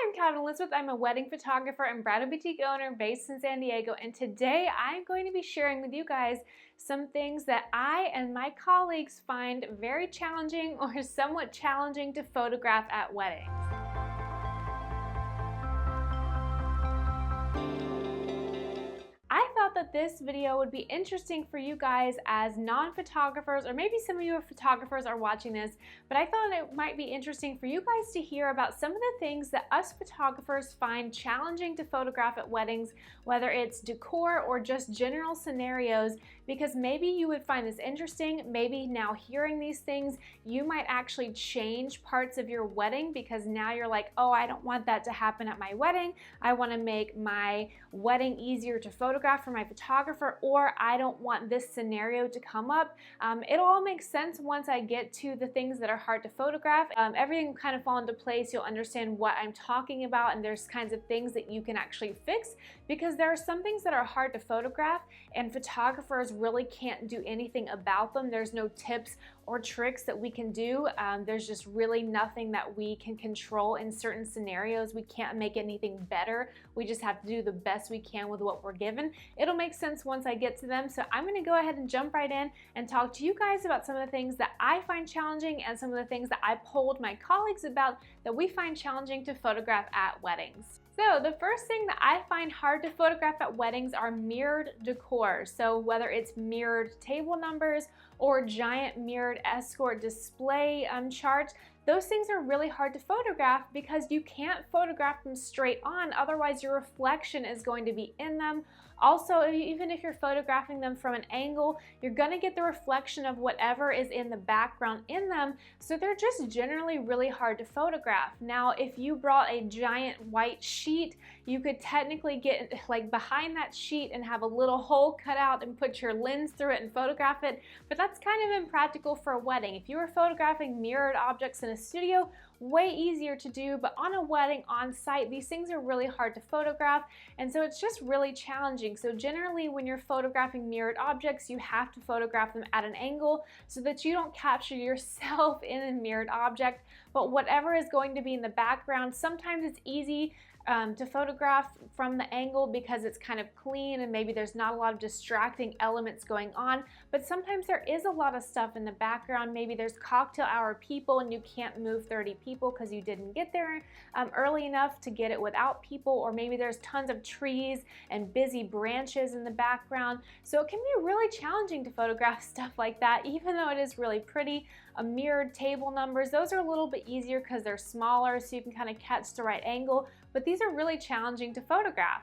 I'm Cavin Elizabeth. I'm a wedding photographer and bridal boutique owner based in San Diego, and today I'm going to be sharing with you guys some things that I and my colleagues find very challenging or somewhat challenging to photograph at weddings. I thought that this video would be interesting for you guys as non-photographers, or maybe some of you photographers are watching this, but I thought it might be interesting for you guys to hear about some of the things that us photographers find challenging to photograph at weddings, whether it's decor or just general scenarios, because maybe you would find this interesting. Maybe now hearing these things, you might actually change parts of your wedding because now you're like, oh, I don't want that to happen at my wedding. I want to make my wedding easier to photograph for my photographer, or I don't want this scenario to come up. It'll all make sense once I get to the things that are hard to photograph. Everything will kind of fall into place. You'll understand what I'm talking about, and there's kinds of things that you can actually fix, because there are some things that are hard to photograph and photographers really can't do anything about them. There's no tips or tricks that we can do. There's just really nothing that we can control in certain scenarios. We can't make anything better. We just have to do the best we can with what we're given. It'll make sense once I get to them. So I'm gonna go ahead and jump right in and talk to you guys about some of the things that I find challenging and some of the things that I polled my colleagues about that we find challenging to photograph at weddings. So the first thing that I find hard to photograph at weddings are mirrored decor. So whether it's mirrored table numbers or giant mirrored escort display charts, those things are really hard to photograph because you can't photograph them straight on, otherwise your reflection is going to be in them. Also, even if you're photographing them from an angle, you're gonna get the reflection of whatever is in the background in them, so they're just generally really hard to photograph. Now, if you brought a giant white sheet, you could technically get like behind that sheet and have a little hole cut out and put your lens through it and photograph it, but that's kind of impractical for a wedding. If you were photographing mirrored objects in a studio, way easier to do, but on a wedding on site, these things are really hard to photograph, and so it's just really challenging. So generally when you're photographing mirrored objects, you have to photograph them at an angle so that you don't capture yourself in a mirrored object, but whatever is going to be in the background, sometimes it's easy to photograph from the angle because it's kind of clean and maybe there's not a lot of distracting elements going on, but sometimes there is a lot of stuff in the background. Maybe there's cocktail hour people and you can't move 30 people because you didn't get there early enough to get it without people, or maybe there's tons of trees and busy branches in the background. So it can be really challenging to photograph stuff like that, even though it is really pretty. Mirrored table numbers, those are a little bit easier because they're smaller, so you can kind of catch the right angle, but these are really challenging to photograph.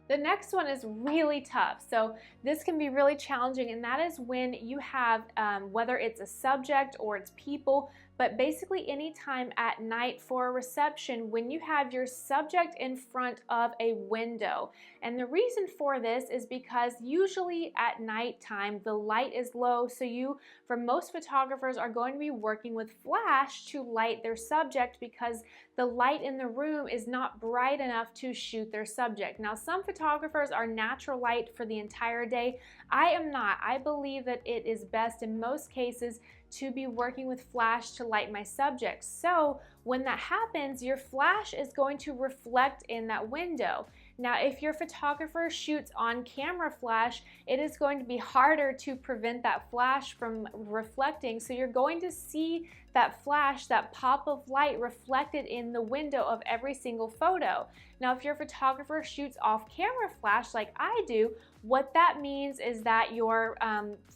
The next one is really tough. So this can be really challenging, and that is when you have, whether it's a subject or it's people, but basically any time at night for a reception when you have your subject in front of a window. And the reason for this is because usually at nighttime the light is low, so you, for most photographers, are going to be working with flash to light their subject because the light in the room is not bright enough to shoot their subject. Now, some photographers are natural light for the entire day. I am not. I believe that it is best in most cases to be working with flash to light my subject. So when that happens, your flash is going to reflect in that window. Now, if your photographer shoots on camera flash, it is going to be harder to prevent that flash from reflecting. So you're going to see that flash, that pop of light reflected in the window of every single photo. Now, if your photographer shoots off camera flash like I do, what that means is that your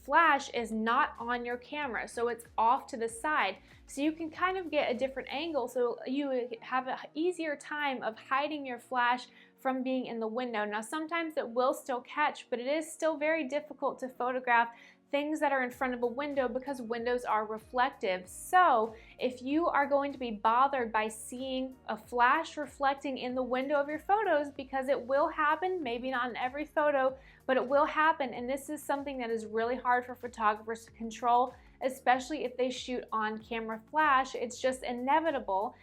flash is not on your camera, so it's off to the side. So you can kind of get a different angle, so you have an easier time of hiding your flash from being in the window. Now, sometimes it will still catch, but it is still very difficult to photograph things that are in front of a window because windows are reflective. So if you are going to be bothered by seeing a flash reflecting in the window of your photos, because it will happen, maybe not in every photo, but it will happen, and this is something that is really hard for photographers to control, especially if they shoot on camera flash, it's just inevitable.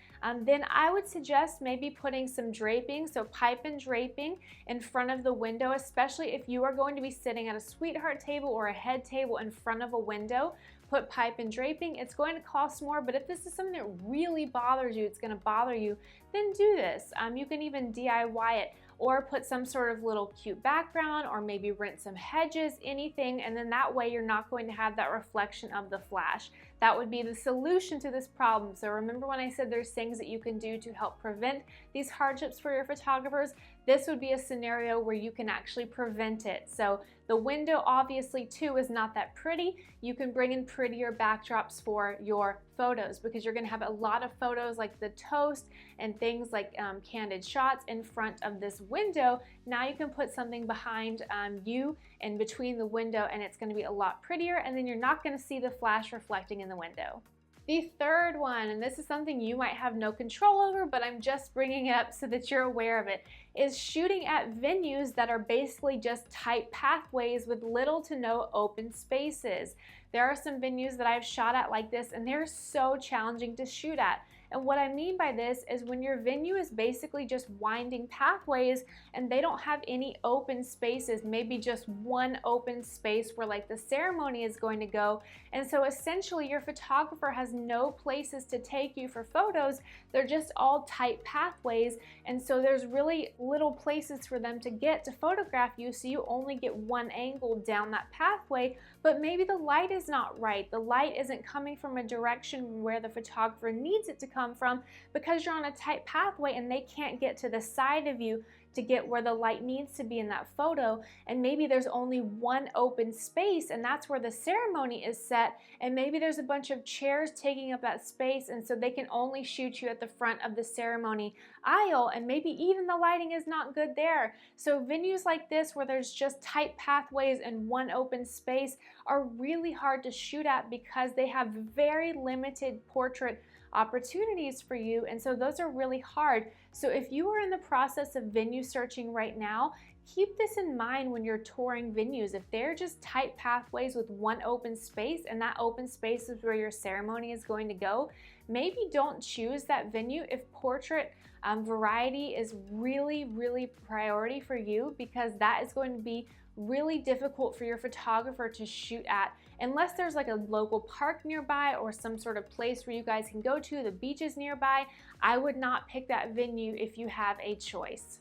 Then I would suggest maybe putting some draping, so pipe and draping in front of the window, especially if you are going to be sitting at a sweetheart table or a head table in front of a window. put pipe and draping, it's going to cost more, but if this is something that really bothers you, it's going to bother you, then do this. You can even DIY it or put some sort of little cute background, or maybe rent some hedges, anything, and then that way you're not going to have that reflection of the flash. That would be the solution to this problem. So remember when I said there's things that you can do to help prevent these hardships for your photographers? This would be a scenario where you can actually prevent it. So the window obviously too is not that pretty. You can bring in prettier backdrops for your photos, because you're going to have a lot of photos like the toast and things like candid shots in front of this window. Now you can put something behind you and between the window, and it's going to be a lot prettier, and then you're not going to see the flash reflecting in the window. The third one, and this is something you might have no control over, but I'm just bringing it up so that you're aware of it, is shooting at venues that are basically just tight pathways with little to no open spaces. There are some venues that I've shot at like this, and they're so challenging to shoot at. And what I mean by this is when your venue is basically just winding pathways and they don't have any open spaces, maybe just one open space where like the ceremony is going to go. And so essentially your photographer has no places to take you for photos. They're just all tight pathways. And so there's really little places for them to get to photograph you. So you only get one angle down that pathway, but maybe the light is not right. The light isn't coming from a direction where the photographer needs it to come from, because you're on a tight pathway and they can't get to the side of you to get where the light needs to be in that photo. And maybe there's only one open space, and that's where the ceremony is set, and maybe there's a bunch of chairs taking up that space, and so they can only shoot you at the front of the ceremony aisle, and maybe even the lighting is not good there. So venues like this where there's just tight pathways and one open space are really hard to shoot at, because they have very limited portrait opportunities for you, and so those are really hard. So if you are in the process of venue searching right now, keep this in mind when you're touring venues. If they're just tight pathways with one open space, and that open space is where your ceremony is going to go, maybe don't choose that venue if portrait variety is really priority for you, because that is going to be really difficult for your photographer to shoot at unless there's like a local park nearby or some sort of place where you guys can go to, the beaches nearby. I would not pick that venue if you have a choice.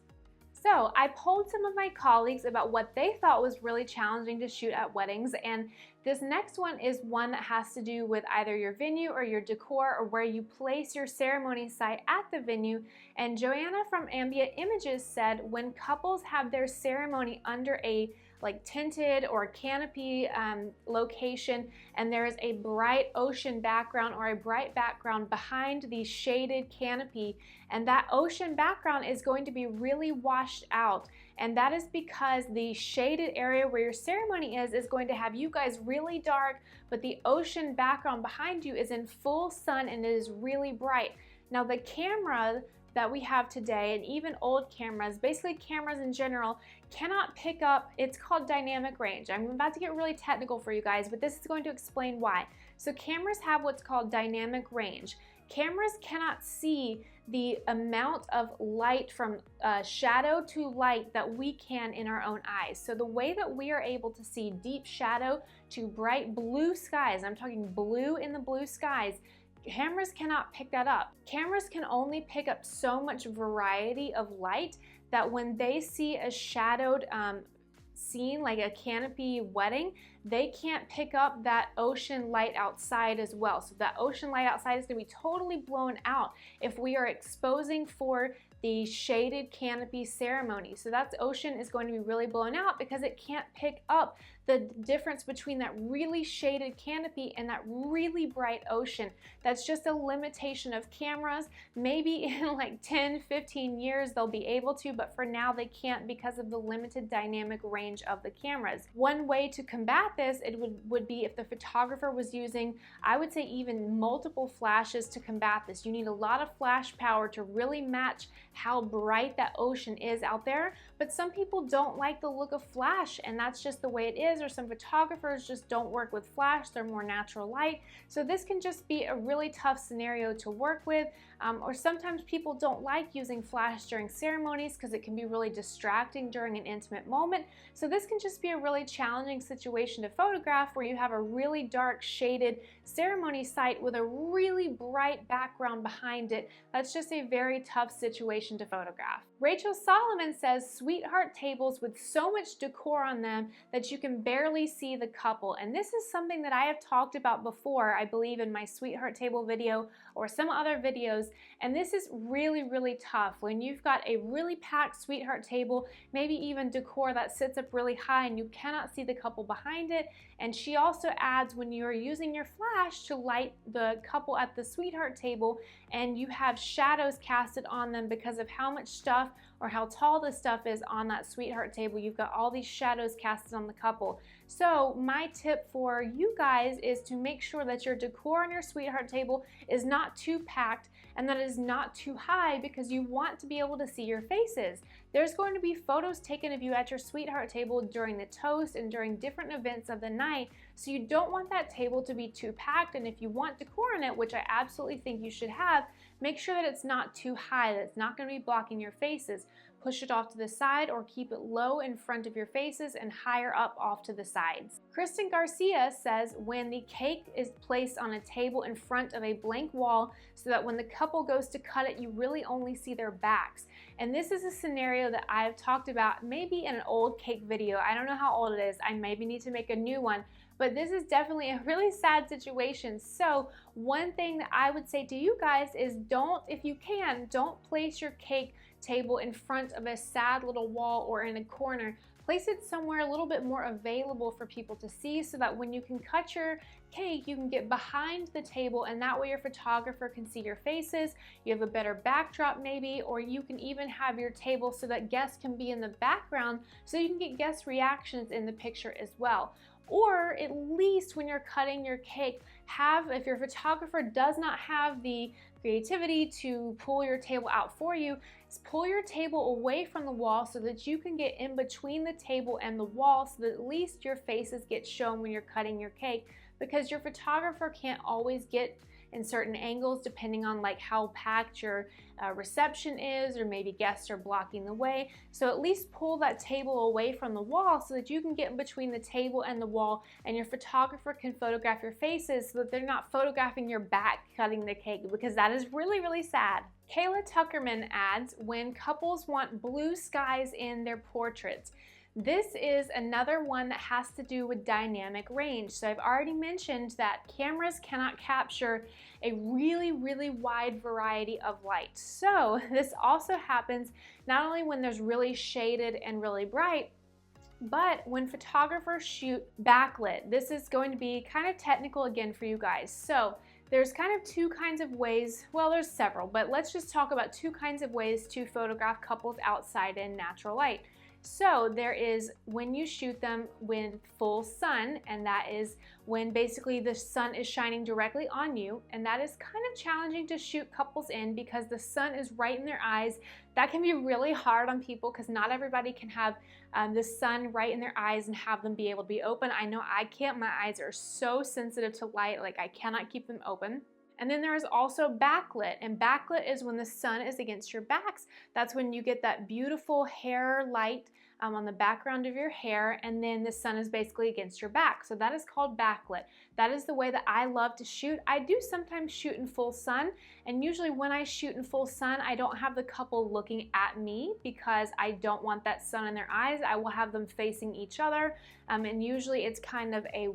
So I polled some of my colleagues about what they thought was really challenging to shoot at weddings, and this next one is one that has to do with either your venue or your decor, or where you place your ceremony site at the venue. And Joanna from Ambient Images said when couples have their ceremony under a like tinted or canopy location, and there is a bright ocean background or a bright background behind the shaded canopy, and that ocean background is going to be really washed out. And that is because the shaded area where your ceremony is going to have you guys really dark, but the ocean background behind you is in full sun and it is really bright. Now the camera that we have today, and even old cameras, basically cameras in general, cannot pick up, it's called dynamic range. I'm about to get really technical for you guys, but this is going to explain why. So cameras have what's called dynamic range. Cameras cannot see the amount of light from shadow to light that we can in our own eyes. So the way that we are able to see deep shadow to bright blue skies, I'm talking blue in the blue skies, cameras cannot pick that up. Cameras can only pick up so much variety of light that when they see a shadowed scene like a canopy wedding, they can't pick up that ocean light outside as well. So that ocean light outside is going to be totally blown out if we are exposing for the shaded canopy ceremony. So that ocean is going to be really blown out because it can't pick up the difference between that really shaded canopy and that really bright ocean. That's just a limitation of cameras. Maybe in like 10, 15 years they'll be able to, but for now they can't because of the limited dynamic range of the cameras. One way to combat this, it would be if the photographer was using, I would say even multiple flashes to combat this. You need a lot of flash power to really match how bright that ocean is out there, but some people don't like the look of flash, and that's just the way it is, cameras or some photographers just don't work with flash, they're more natural light. So this can just be a really tough scenario to work with. Or sometimes people don't like using flash during ceremonies because it can be really distracting during an intimate moment. So this can just be a really challenging situation to photograph where you have a really dark shaded ceremony site with a really bright background behind it. That's just a very tough situation to photograph. Rachel Solomon says sweetheart tables with so much decor on them that you can barely see the couple. And this is something that I have talked about before, I believe in my sweetheart table video or some other videos. And this is really, really tough when you've got a really packed sweetheart table, maybe even decor that sits up really high and you cannot see the couple behind it. And she also adds when you're using your flash to light the couple at the sweetheart table and you have shadows casted on them because of how much stuff or how tall the stuff is on that sweetheart table. You've got all these shadows casted on the couple. So my tip for you guys is to make sure that your decor on your sweetheart table is not too packed and that it is not too high because you want to be able to see your faces. There's going to be photos taken of you at your sweetheart table during the toast and during different events of the night, so you don't want that table to be too packed. And if you want decor in it, which I absolutely think you should have, make sure that it's not too high, that it's not going to be blocking your faces. Push it off to the side or keep it low in front of your faces and higher up off to the sides. Kristen Garcia says when the cake is placed on a table in front of a blank wall so that when the couple goes to cut it, you really only see their backs. And this is a scenario that I've talked about maybe in an old cake video. I don't know how old it is. I maybe need to make a new one. But this is definitely a really sad situation. So one thing that I would say to you guys is don't, if you can, don't place your cake table in front of a sad little wall or in a corner. Place it somewhere a little bit more available for people to see so that when you can cut your cake, you can get behind the table and that way your photographer can see your faces. You have a better backdrop maybe, or you can even have your table so that guests can be in the background so you can get guest reactions in the picture as well. Or at least when you're cutting your cake, if your photographer does not have the creativity to pull your table out for you, pull your table away from the wall so that you can get in between the table and the wall so that at least your faces get shown when you're cutting your cake, because your photographer can't always get in certain angles depending on like how packed your reception is, or maybe guests are blocking the way. So at least pull that table away from the wall so that you can get in between the table and the wall and your photographer can photograph your faces so that they're not photographing your back cutting the cake, because that is really, really sad. Kayla Tuckerman adds, when couples want blue skies in their portraits. This is another one that has to do with dynamic range. So I've already mentioned that cameras cannot capture a really, really wide variety of light. So this also happens not only when there's really shaded and really bright, but when photographers shoot backlit. This is going to be kind of technical again for you guys. So there's kind of two kinds of ways, well, there's several, but let's just talk about two kinds of ways to photograph couples outside in natural light. So there is when you shoot them with full sun, and that is when basically the sun is shining directly on you, and that is kind of challenging to shoot couples in because the sun is right in their eyes. That can be really hard on people because not everybody can have the sun right in their eyes and have them be able to be open. I know I can't. My eyes are so sensitive to light, like I cannot keep them open. And then there is also backlit, and backlit is when the sun is against your backs. That's when you get that beautiful hair light on the background of your hair, and then the sun is basically against your back. So that is called backlit. That is the way that I love to shoot. I do sometimes shoot in full sun, and usually when I shoot in full sun, I don't have the couple looking at me because I don't want that sun in their eyes. I will have them facing each other, and usually it's kind of a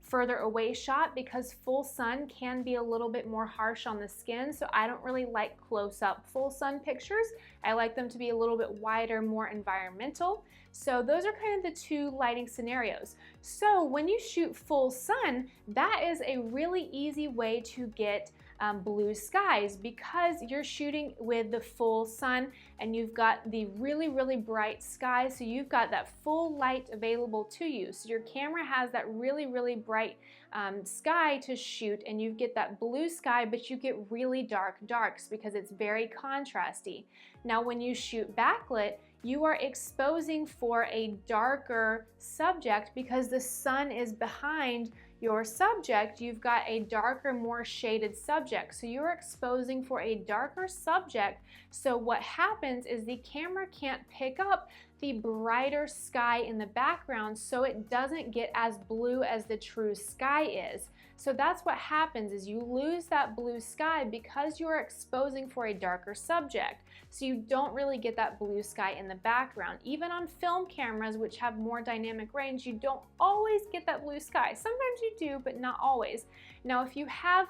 further away shot because full sun can be a little bit more harsh on the skin, so I don't really like close-up full sun pictures. I like them to be a little bit wider, more environmental. So those are kind of the two lighting scenarios. So when you shoot full sun, that is a really easy way to get blue skies because you're shooting with the full sun and you've got the really, really bright sky, so you've got that full light available to you. So your camera has that really, really bright sky to shoot, and you get that blue sky, but you get really dark darks because it's very contrasty. Now when you shoot backlit, you are exposing for a darker subject because the sun is behind your subject. You've got a darker, more shaded subject. So you're exposing for a darker subject. So what happens is the camera can't pick up the brighter sky in the background, so it doesn't get as blue as the true sky is. So that's what happens, is you lose that blue sky because you are exposing for a darker subject. So you don't really get that blue sky in the background. Even on film cameras, which have more dynamic range, you don't always get that blue sky. Sometimes you do, but not always. Now, if you have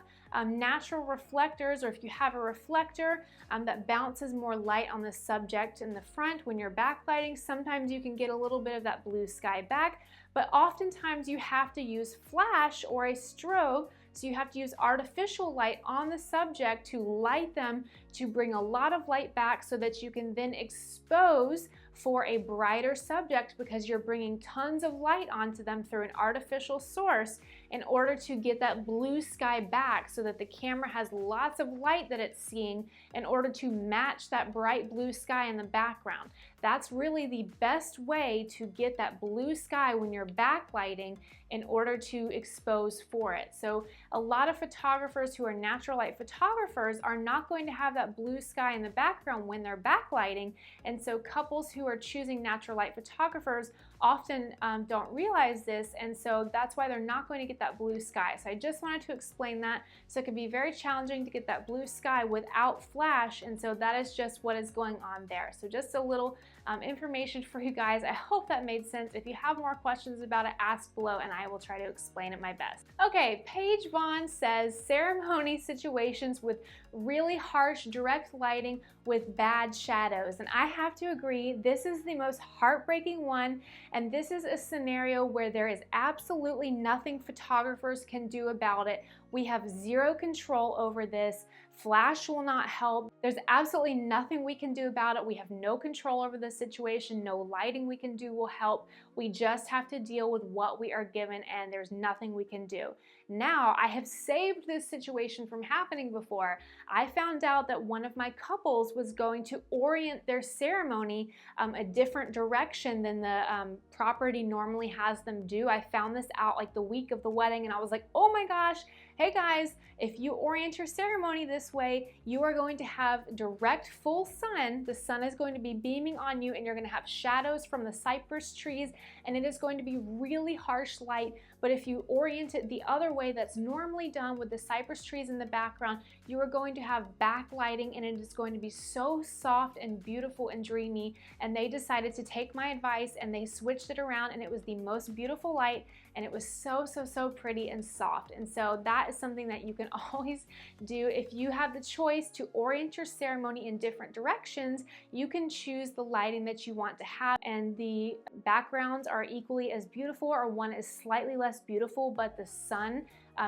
natural reflectors, or if you have a reflector that bounces more light on the subject in the front when you're backlighting, sometimes you can get a little bit of that blue sky back, but oftentimes you have to use flash or a strobe. So you have to use artificial light on the subject to light them to bring a lot of light back so that you can then expose for a brighter subject, because you're bringing tons of light onto them through an artificial source in order to get that blue sky back, so that the camera has lots of light that it's seeing in order to match that bright blue sky in the background. That's really the best way to get that blue sky when you're backlighting in order to expose for it. So a lot of photographers who are natural light photographers are not going to have that blue sky in the background when they're backlighting, and so couples who are choosing natural light photographers often don't realize this, and so that's why they're not going to get that blue sky. So I just wanted to explain that. So it can be very challenging to get that blue sky without flash, and so that is just what is going on there. So just a little information for you guys. I hope that made sense. If you have more questions about it, ask below and I will try to explain it my best. Okay, Paige Vaughn says ceremony situations with really harsh direct lighting with bad shadows, and I have to agree, this is the most heartbreaking one, and this is a scenario where there is absolutely nothing photographers can do about it. We have zero control over this. Flash will not help. There's absolutely nothing we can do about it. We have no control over the situation. No lighting we can do will help. We just have to deal with what we are given, and there's nothing we can do. Now, I have saved this situation from happening before. I found out that one of my couples was going to orient their ceremony a different direction than the property normally has them do. I found this out like the week of the wedding, and I was like, oh my gosh, hey guys, if you orient your ceremony this way, you are going to have direct full sun. The sun is going to be beaming on you, and you're going to have shadows from the cypress trees, and it is going to be really harsh light. But if you orient it the other way that's normally done with the cypress trees in the background, you are going to have backlighting, and it is going to be so soft and beautiful and dreamy. And they decided to take my advice, and they switched it around, and it was the most beautiful light, and it was so, so, so pretty and soft. And so that is something that you can always do. If you have the choice to orient your ceremony in different directions, you can choose the lighting that you want to have, and the backgrounds are equally as beautiful, or one is slightly less beautiful, but the sun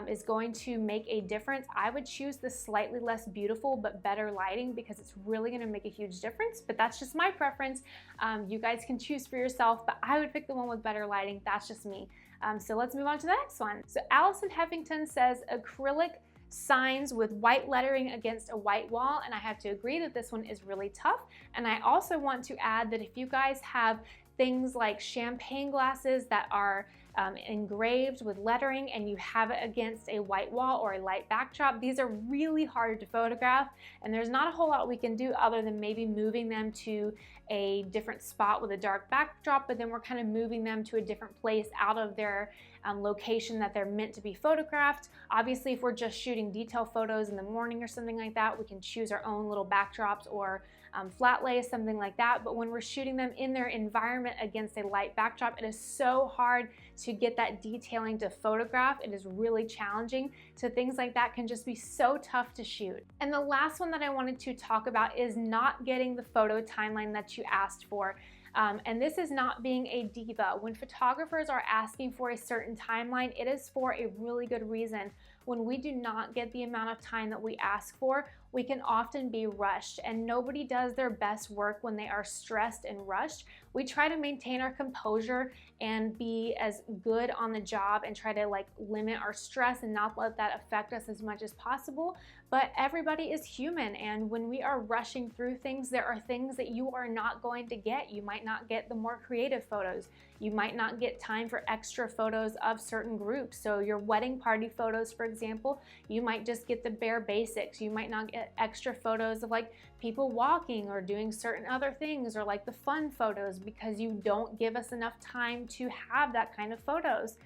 is going to make a difference. I would choose the slightly less beautiful but better lighting, because it's really going to make a huge difference, but that's just my preference. You guys can choose for yourself, but I would pick the one with better lighting. That's just me. So let's move on to the next one. So Allison Heffington says acrylic signs with white lettering against a white wall, and I have to agree that this one is really tough. And I also want to add that if you guys have things like champagne glasses that are engraved with lettering and you have it against a white wall or a light backdrop, these are really hard to photograph, and there's not a whole lot we can do other than maybe moving them to a different spot with a dark backdrop, but then we're kind of moving them to a different place out of their location that they're meant to be photographed. Obviously, if we're just shooting detail photos in the morning or something like that, we can choose our own little backdrops or flat lay, something like that. But when we're shooting them in their environment against a light backdrop, it is so hard to get that detailing to photograph. It is really challenging. So things like that can just be so tough to shoot. And the last one that I wanted to talk about is not getting the photo timeline that you asked for. And this is not being a diva. When photographers are asking for a certain timeline, it is for a really good reason. when we do not get the amount of time that we ask for, we can often be rushed, and nobody does their best work when they are stressed and rushed. We try to maintain our composure and be as good on the job and try to like limit our stress and not let that affect us as much as possible. But everybody is human, and when we are rushing through things, there are things that you are not going to get. You might not get the more creative photos. You might not get time for extra photos of certain groups. So your wedding party photos, for example, you might just get the bare basics. You might not get extra photos of like people walking or doing certain other things, or like the fun photos, because you don't give us enough time to have that kind of photos.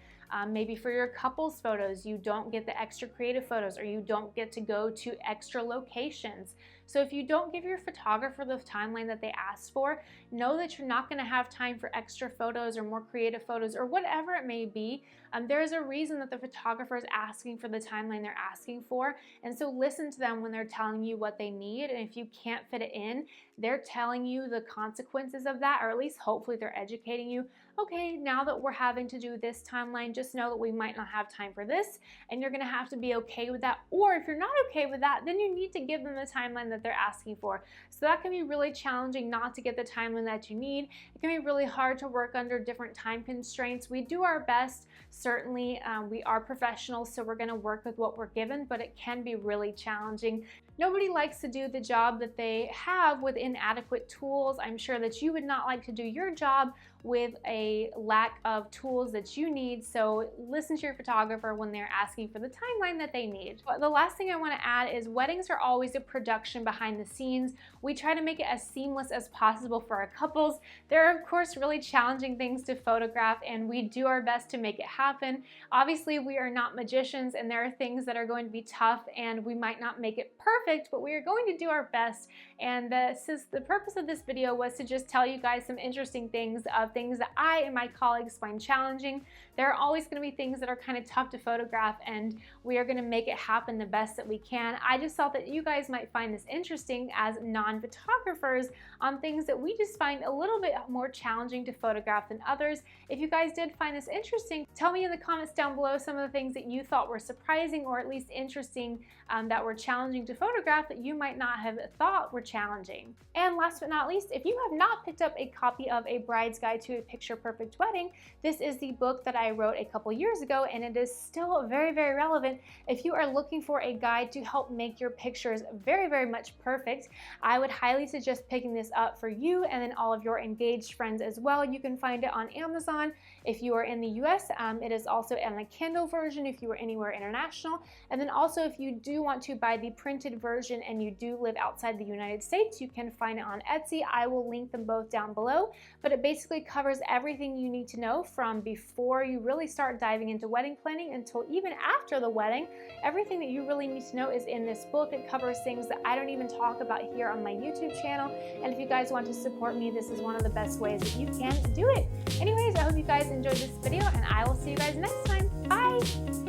Maybe for your couples photos, you don't get the extra creative photos, or you don't get to go to extra locations. So if you don't give your photographer the timeline that they asked for, know that you're not going to have time for extra photos or more creative photos or whatever it may be. There's a reason that the photographer is asking for the timeline they're asking for, and so listen to them when they're telling you what they need. And if you can't fit it in, they're telling you the consequences of that, or at least hopefully they're educating you. Okay, now that we're having to do this timeline, just know that we might not have time for this, and you're going to have to be okay with that. Or if you're not okay with that, then you need to give them the timeline that they're asking for. So that can be really challenging not to get the timeline that you need. It can be really hard to work under different time constraints. We do our best. Certainly, we are professionals, so we're going to work with what we're given, but it can be really challenging. Nobody likes to do the job that they have with inadequate tools. I'm sure that you would not like to do your job with a lack of tools that you need, so listen to your photographer when they're asking for the timeline that they need. But the last thing I want to add is weddings are always a production behind the scenes. We try to make it as seamless as possible for our couples. There are of course really challenging things to photograph, and we do our best to make it happen. Obviously we are not magicians, and there are things that are going to be tough and we might not make it perfect, but we are going to do our best. And the purpose of this video was to just tell you guys some interesting things of things that I and my colleagues find challenging. There are always going to be things that are kind of tough to photograph, and we are going to make it happen the best that we can. I just thought that you guys might find this interesting as non-photographers on things that we just find a little bit more challenging to photograph than others. If you guys did find this interesting, tell me in the comments down below some of the things that you thought were surprising or at least interesting that were challenging to photograph that you might not have thought were challenging. And last but not least, if you have not picked up a copy of A Bride's Guide to a Picture Perfect Wedding, this is the book that I wrote a couple years ago, and it is still very, very relevant. If you are looking for a guide to help make your pictures very, very much perfect, I would highly suggest picking this up for you and then all of your engaged friends as well. You can find it on Amazon if you are in the US. It is also in a Kindle version if you are anywhere international. And then also if you do want to buy the printed version and you do live outside the United States, you can find it on Etsy. I will link them both down below, but it basically covers everything you need to know from before you really start diving into wedding planning until even after the wedding. Everything that you really need to know is in this book. It covers things that I don't even talk about here on my YouTube channel. And if you guys want to support me, this is one of the best ways that you can do it. Anyways, I hope you guys enjoyed this video, and I will see you guys next time. Bye!